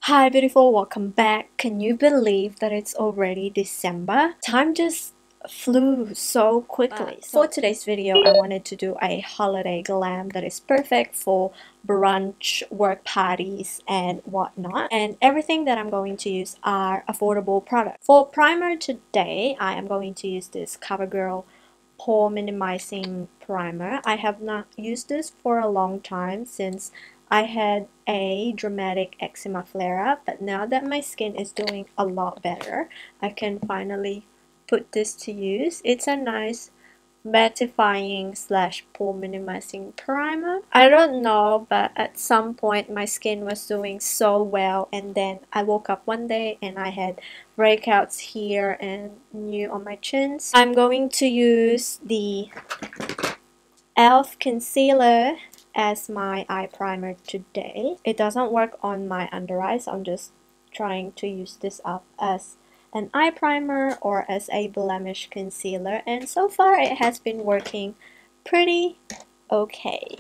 Hi beautiful, welcome back. Can you believe that it's already December? Time just flew so quickly. For today's video, I wanted to do a holiday glam that is perfect for brunch, work parties, and whatnot. And everything that I'm going to use are affordable products. For primer today, I am going to use this CoverGirl pore minimizing primer. I have not used this for a long time since I had a dramatic eczema flare-up, but now that my skin is doing a lot better, I can finally put this to use. It's a nice mattifying slash pore minimizing primer. I don't know, but at some point my skin was doing so well, and then I woke up one day and I had breakouts here and new on my chins. I'm going to use the e.l.f. concealer as my eye primer today. It doesn't work on my under eyes, so I'm just trying to use this up as an eye primer or as a blemish concealer, and so far it has been working pretty okay.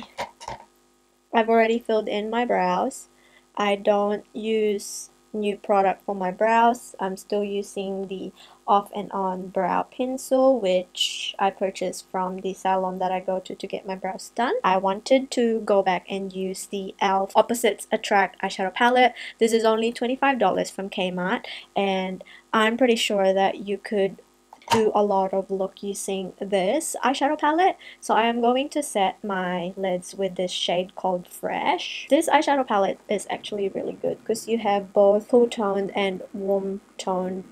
I've already filled in my brows. I don't use new product for my brows. I'm still using the Off and On brow pencil, which I purchased from the salon that I go to get my brows done. I wanted to go back and use the e.l.f. Opposites Attract eyeshadow palette. This is only $25 from Kmart, and I'm pretty sure that you could do a lot of look using this eyeshadow palette. So I am going to set my lids with this shade called Fresh. This eyeshadow palette is actually really good because you have both cool toned and warm toned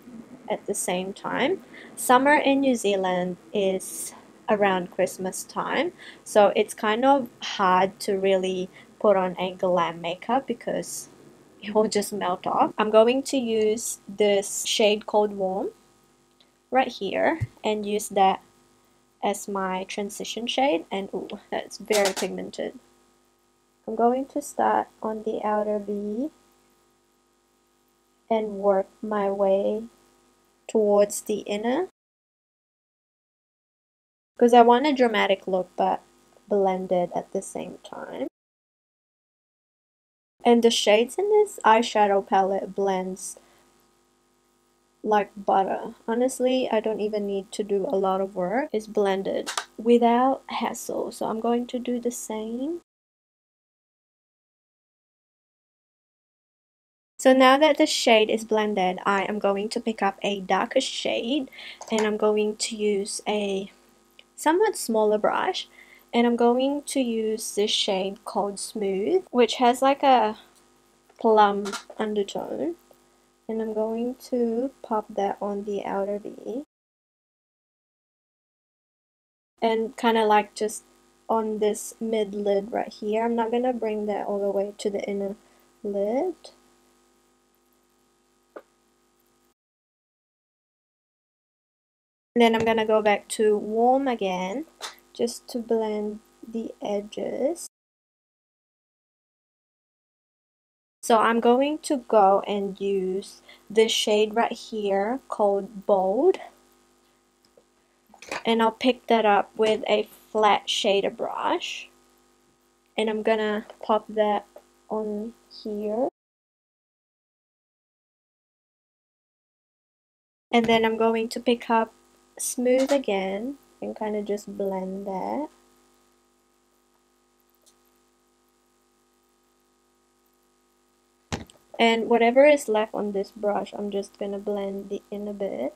at the same time. Summer in New Zealand is around Christmas time, so it's kind of hard to really put on a glam makeup because it will just melt off. I'm going to use this shade called Warm right here and use that as my transition shade, and ooh, that's very pigmented. I'm going to start on the outer V and work my way towards the inner because I want a dramatic look but blended at the same time. And the shades in this eyeshadow palette blends like butter. Honestly, I don't even need to do a lot of work. It's blended without hassle. So I'm going to do the same. So now that the shade is blended, I am going to pick up a darker shade and I'm going to use a somewhat smaller brush, and I'm going to use this shade called Smooth, which has like a plum undertone. And I'm going to pop that on the outer V and kind of like just on this mid lid right here. I'm not going to bring that all the way to the inner lid. And then I'm going to go back to Warm again just to blend the edges. So I'm going to go and use this shade right here called Bold, and I'll pick that up with a flat shader brush, and I'm gonna pop that on here, and then I'm going to pick up Smooth again and kind of just blend that. And whatever is left on this brush, I'm just gonna blend in a bit.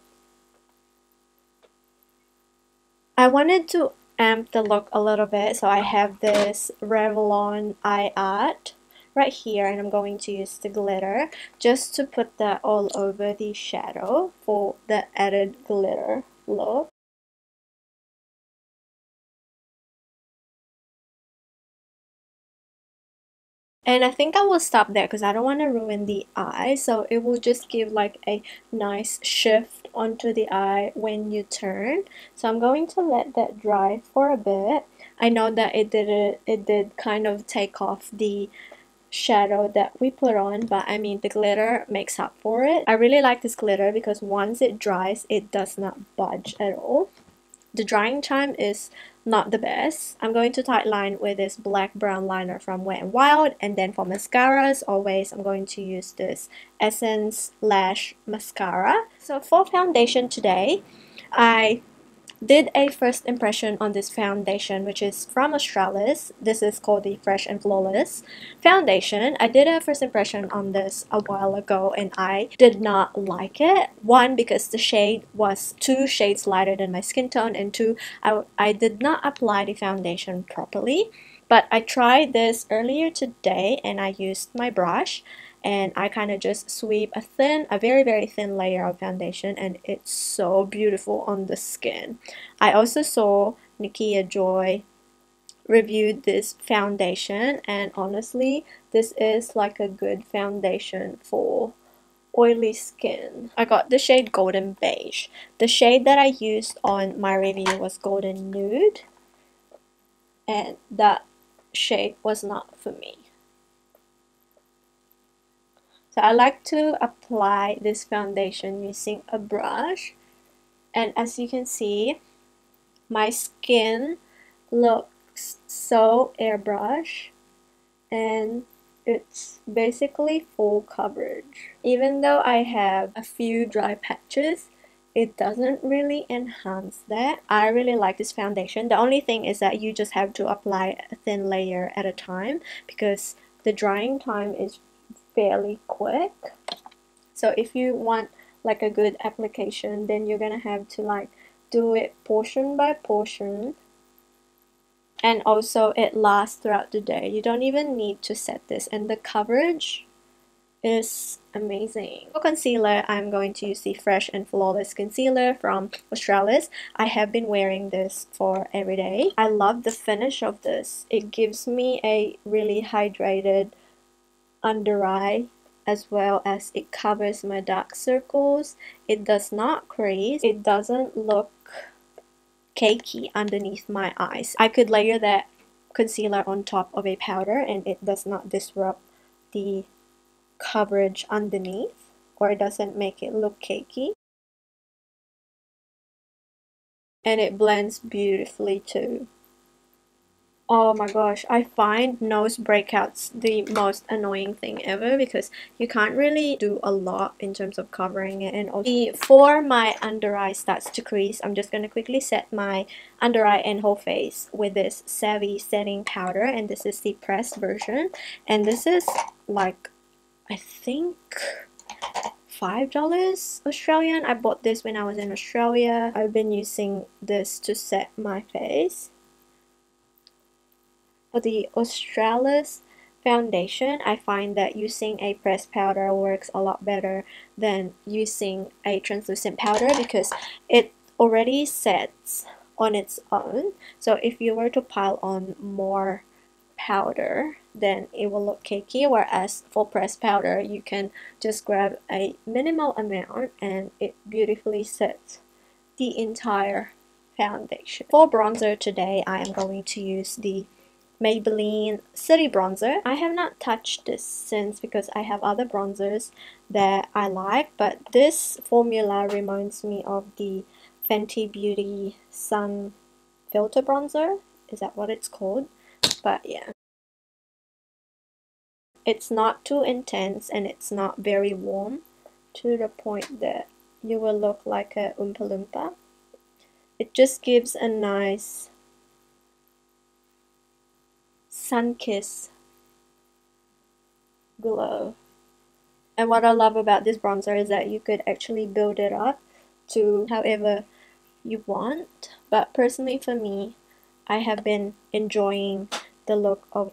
I wanted to amp the look a little bit, so I have this Revlon Eye Art right here, and I'm going to use the glitter just to put that all over the shadow for the added glitter look. And I think I will stop there because I don't want to ruin the eye, so it will just give like a nice shift onto the eye when you turn. So I'm going to let that dry for a bit. I know that it did kind of take off the shadow that we put on, but I mean the glitter makes up for it. I really like this glitter because once it dries, it does not budge at all. the drying time is not the best. I'm going to tightline with this black brown liner from Wet n Wild, and then for mascaras, always I'm going to use this Essence Lash Mascara. So for foundation today, I did a first impression on this foundation, which is from Australis. This is called the Fresh and Flawless foundation. I did a first impression on this a while ago and I did not like it. One, because the shade was 2 shades lighter than my skin tone, and 2, I did not apply the foundation properly. But I tried this earlier today and I used my brush and I kind of just sweep a very thin layer of foundation, and it's so beautiful on the skin. I also saw Nikia Joy reviewed this foundation, and honestly this is like a good foundation for oily skin. I got the shade Golden Beige. The shade that I used on my review was Golden Nude, and that shade was not for me. So I like to apply this foundation using a brush, and as you can see, my skin looks so airbrush and it's basically full coverage. Even though I have a few dry patches, it doesn't really enhance that. I really like this foundation. The only thing is that you just have to apply a thin layer at a time because the drying time is fairly quick. So if you want like a good application, then you're gonna have to like do it portion by portion, and also it lasts throughout the day. You don't even need to set this, and the coverage is amazing. For concealer, I'm going to use the Fresh and Flawless concealer from Australis. I have been wearing this for every day. I love the finish of this. It gives me a really hydrated under eye, as well as it covers my dark circles. It does not crease. It doesn't look cakey underneath my eyes. I could layer that concealer on top of a powder and it does not disrupt the coverage underneath, or it doesn't make it look cakey. And it blends beautifully too. Oh my gosh, I find nose breakouts the most annoying thing ever because you can't really do a lot in terms of covering it. And also, before my under eye starts to crease, I'm just going to quickly set my under eye and whole face with this Savvy setting powder, and this is the pressed version, and this is like, I think $5 Australian. I bought this when I was in Australia. I've been using this to set my face. For the Australis foundation, I find that using a pressed powder works a lot better than using a translucent powder because it already sets on its own. So if you were to pile on more powder, then it will look cakey, whereas for pressed powder you can just grab a minimal amount and it beautifully sets the entire foundation. For bronzer today, I am going to use the Maybelline City Bronzer. I have not touched this since because I have other bronzers that I like, but this formula reminds me of the Fenty Beauty Sun Filter Bronzer. Is that what it's called? But yeah. It's not too intense and it's not very warm to the point that you will look like a Oompa Loompa. It just gives a nice sun-kissed glow. And what I love about this bronzer is that you could actually build it up to however you want. But personally for me, I have been enjoying the look of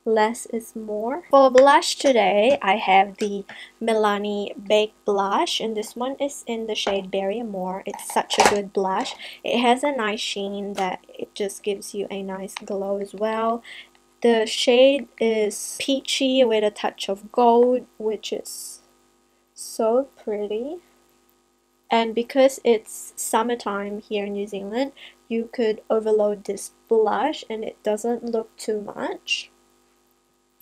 less is more. For blush today, I have the Milani Baked Blush, and this one is in the shade Berry Amore. It's such a good blush. It has a nice sheen that it just gives you a nice glow as well. The shade is peachy with a touch of gold, which is so pretty. And because it's summertime here in New Zealand, you could overload this blush and it doesn't look too much.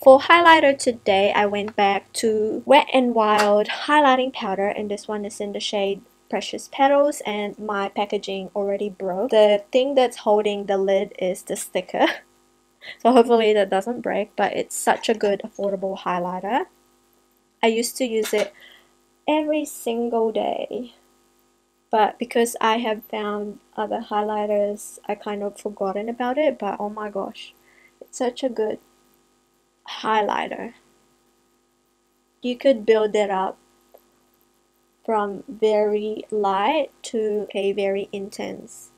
For highlighter today, I went back to Wet n Wild highlighting powder, and this one is in the shade precious petals, and my packaging already broke. The thing that's holding the lid is the sticker. So hopefully that doesn't break, but it's such a good affordable highlighter. I used to use it every single day, but because I have found other highlighters, I kind of forgotten about it. But oh my gosh, it's such a good highlighter. You could build it up from very light to a very intense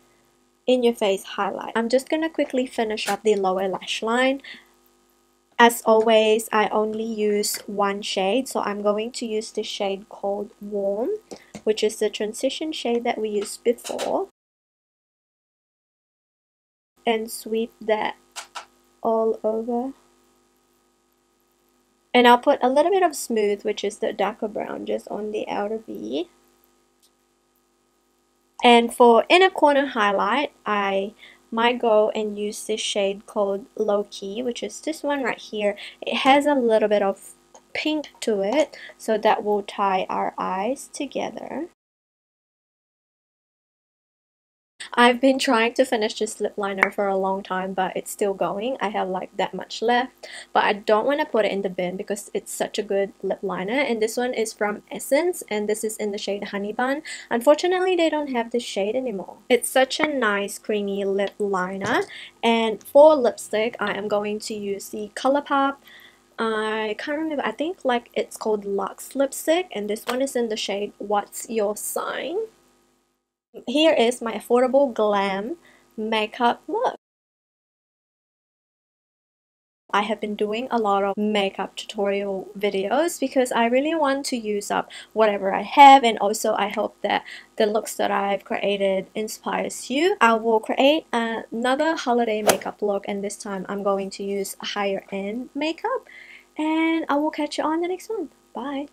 in your face highlight. I'm just gonna quickly finish up the lower lash line. As always, I only use one shade, so I'm going to use the shade called Warm, which is the transition shade that we used before, and sweep that all over. And I'll put a little bit of Smooth, which is the darker brown, just on the outer V. And for inner corner highlight, I might go and use this shade called Low Key, which is this one right here. It has a little bit of pink to it, so that will tie our eyes together. I've been trying to finish this lip liner for a long time, but it's still going. I have like that much left, but I don't want to put it in the bin because it's such a good lip liner. And this one is from Essence, and this is in the shade Honey Bun. Unfortunately, they don't have this shade anymore. It's such a nice creamy lip liner. And for lipstick, I am going to use the ColourPop. I can't remember, I think like it's called Luxe lipstick, and this one is in the shade What's Your Sign. Here is my affordable glam makeup look. I have been doing a lot of makeup tutorial videos because I really want to use up whatever I have, and also I hope that the looks that I've created inspires you. I will create another holiday makeup look, and this time I'm going to use a higher end makeup, and I will catch you on the next one. Bye!